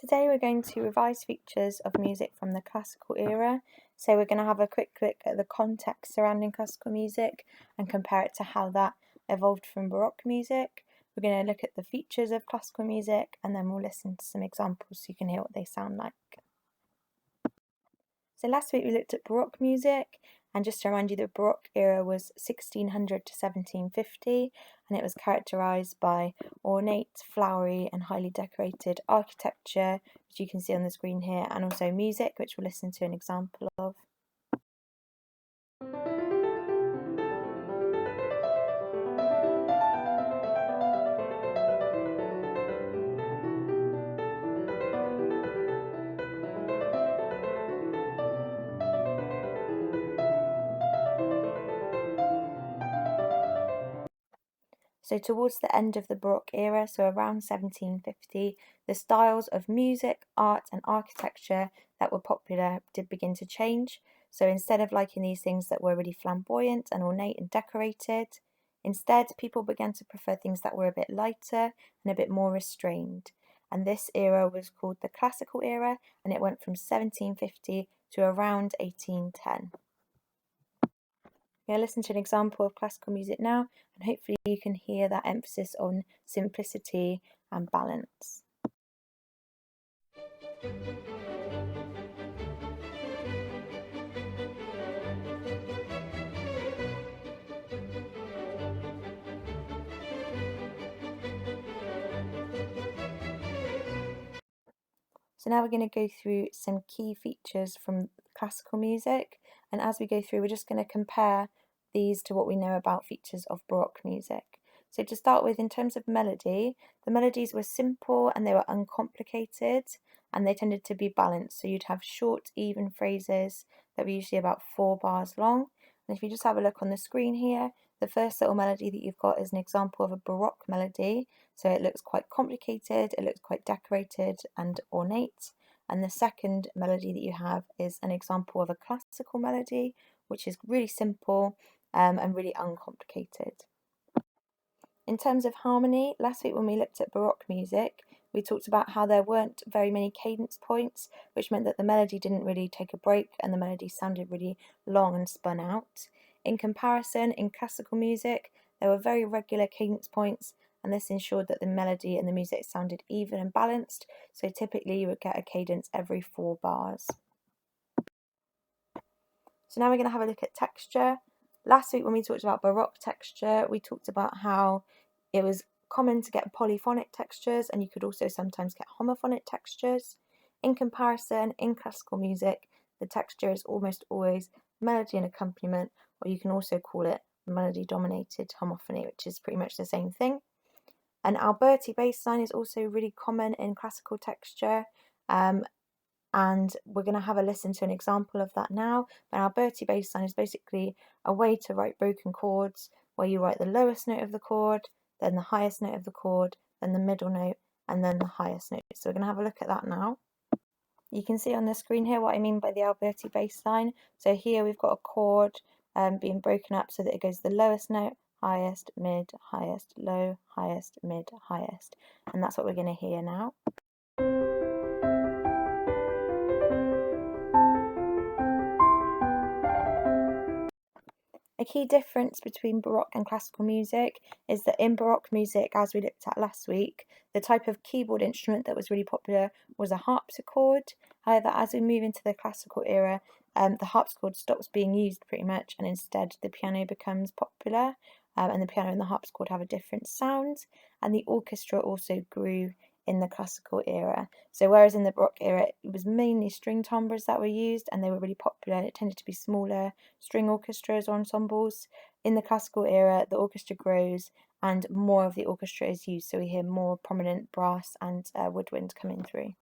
Today we're going to revise features of music from the classical era. So we're going to have a quick look at the context surrounding classical music and compare it to how that evolved from Baroque music. We're going to look at the features of classical music and then we'll listen to some examples so you can hear what they sound like. So last week we looked at Baroque music, and just to remind you, the Baroque era was 1600 to 1750, and it was characterised by ornate, flowery and highly decorated architecture, which you can see on the screen here, and also music, which we'll listen to an example of. So towards the end of the Baroque era, so around 1750, the styles of music, art and architecture that were popular did begin to change. So instead of liking these things that were really flamboyant and ornate and decorated, instead people began to prefer things that were a bit lighter and a bit more restrained. And this era was called the Classical era, and it went from 1750 to around 1810. We're going to listen to an example of classical music now, and hopefully you can hear that emphasis on simplicity and balance. So now we're going to go through some key features from classical music, and as we go through we're just going to compare these to what we know about features of Baroque music. So to start with, in terms of melody, the melodies were simple and they were uncomplicated, and they tended to be balanced. So you'd have short, even phrases that were usually about 4 bars long. And if you just have a look on the screen here, the first little melody that you've got is an example of a Baroque melody. So it looks quite complicated, it looks quite decorated and ornate. And the second melody that you have is an example of a classical melody, which is really simple and really uncomplicated. In terms of harmony, last week when we looked at Baroque music, we talked about how there weren't very many cadence points, which meant that the melody didn't really take a break and the melody sounded really long and spun out. In comparison, in classical music, there were very regular cadence points, and this ensured that the melody and the music sounded even and balanced, so typically you would get a cadence every 4 bars. So now we're going to have a look at texture. Last week when we talked about Baroque texture, we talked about how it was common to get polyphonic textures, and you could also sometimes get homophonic textures. In comparison, in classical music, the texture is almost always melody and accompaniment, or you can also call it melody-dominated homophony, which is pretty much the same thing. An Alberti bass line is also really common in classical texture, and we're going to have a listen to an example of that now. An Alberti bass line is basically a way to write broken chords, where you write the lowest note of the chord, then the highest note of the chord, then the middle note, and then the highest note. So we're going to have a look at that now. You can see on the screen here what I mean by the Alberti bass line. So here we've got a chord being broken up so that it goes the lowest note, highest, mid, highest, low, highest, mid, highest. And that's what we're going to hear now. A key difference between Baroque and classical music is that in Baroque music, as we looked at last week, the type of keyboard instrument that was really popular was a harpsichord. However, as we move into the classical era, the harpsichord stops being used pretty much, and instead the piano becomes popular, and the piano and the harpsichord have a different sound, and the orchestra also grew in the classical era. So whereas in the Baroque era it was mainly string timbres that were used and they were really popular, it tended to be smaller string orchestras or ensembles. In the classical era the orchestra grows and more of the orchestra is used, so we hear more prominent brass and woodwind coming through.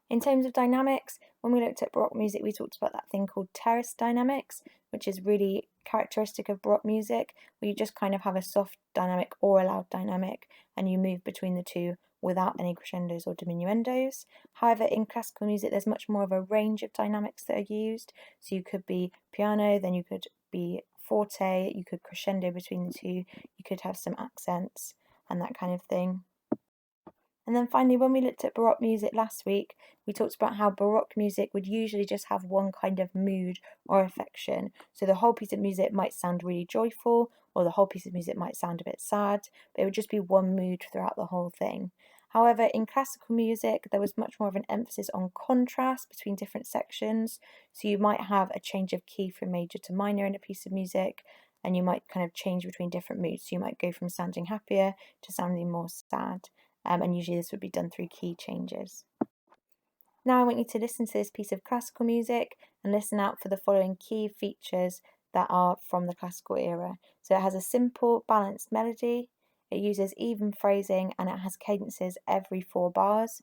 In terms of dynamics, when we looked at Baroque music, we talked about that thing called terrace dynamics, which is really characteristic of Baroque music, where you just kind of have a soft dynamic or a loud dynamic, and you move between the two without any crescendos or diminuendos. However, in classical music, there's much more of a range of dynamics that are used. So you could be piano, then you could be forte, you could crescendo between the two, you could have some accents and that kind of thing. And then finally, when we looked at Baroque music last week, we talked about how Baroque music would usually just have one kind of mood or affection. So the whole piece of music might sound really joyful, or the whole piece of music might sound a bit sad, but it would just be one mood throughout the whole thing. However, in classical music, there was much more of an emphasis on contrast between different sections. So you might have a change of key from major to minor in a piece of music, and you might kind of change between different moods. So you might go from sounding happier to sounding more sad. And usually this would be done through key changes. Now I want you to listen to this piece of classical music and listen out for the following key features that are from the classical era. So it has a simple, balanced melody, it uses even phrasing, and it has cadences every 4 bars.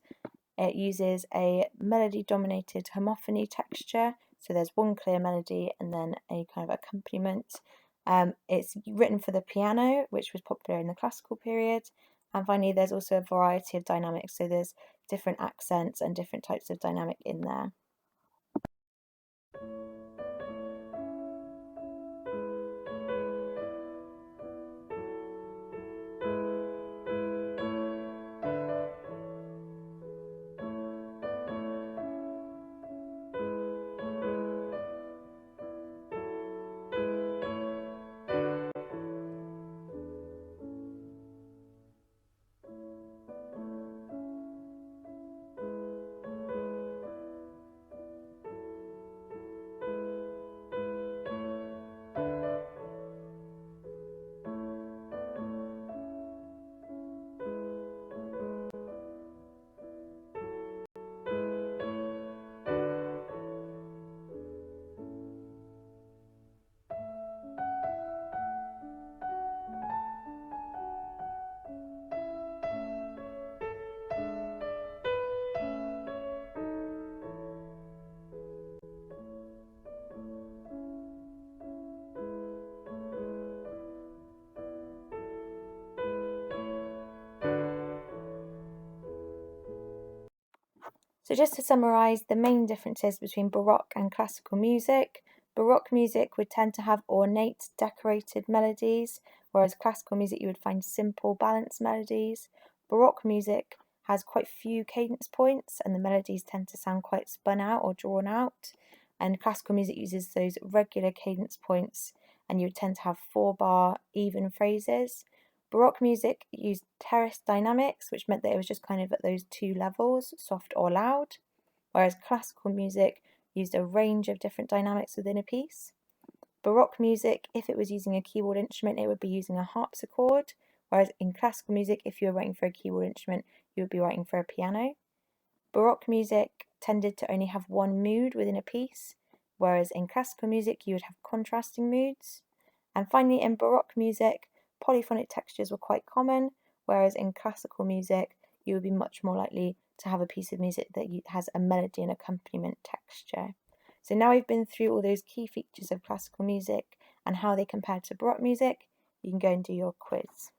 It uses a melody-dominated homophony texture, so there's one clear melody and then a kind of accompaniment. It's written for the piano, which was popular in the classical period. And finally, there's also a variety of dynamics, so there's different accents and different types of dynamic in there. So just to summarise the main differences between Baroque and classical music, Baroque music would tend to have ornate, decorated melodies, whereas classical music you would find simple, balanced melodies. Baroque music has quite few cadence points, and the melodies tend to sound quite spun out or drawn out. And classical music uses those regular cadence points, and you would tend to have 4-bar even phrases. Baroque music used terced dynamics, which meant that it was just kind of at those 2 levels, soft or loud, whereas classical music used a range of different dynamics within a piece. Baroque music, if it was using a keyboard instrument, it would be using a harpsichord, whereas in classical music, if you were writing for a keyboard instrument, you would be writing for a piano. Baroque music tended to only have one mood within a piece, whereas in classical music, you would have contrasting moods. And finally, in Baroque music, polyphonic textures were quite common, whereas in classical music, you would be much more likely to have a piece of music that has a melody and accompaniment texture. So now we've been through all those key features of classical music and how they compare to Baroque music, you can go and do your quiz.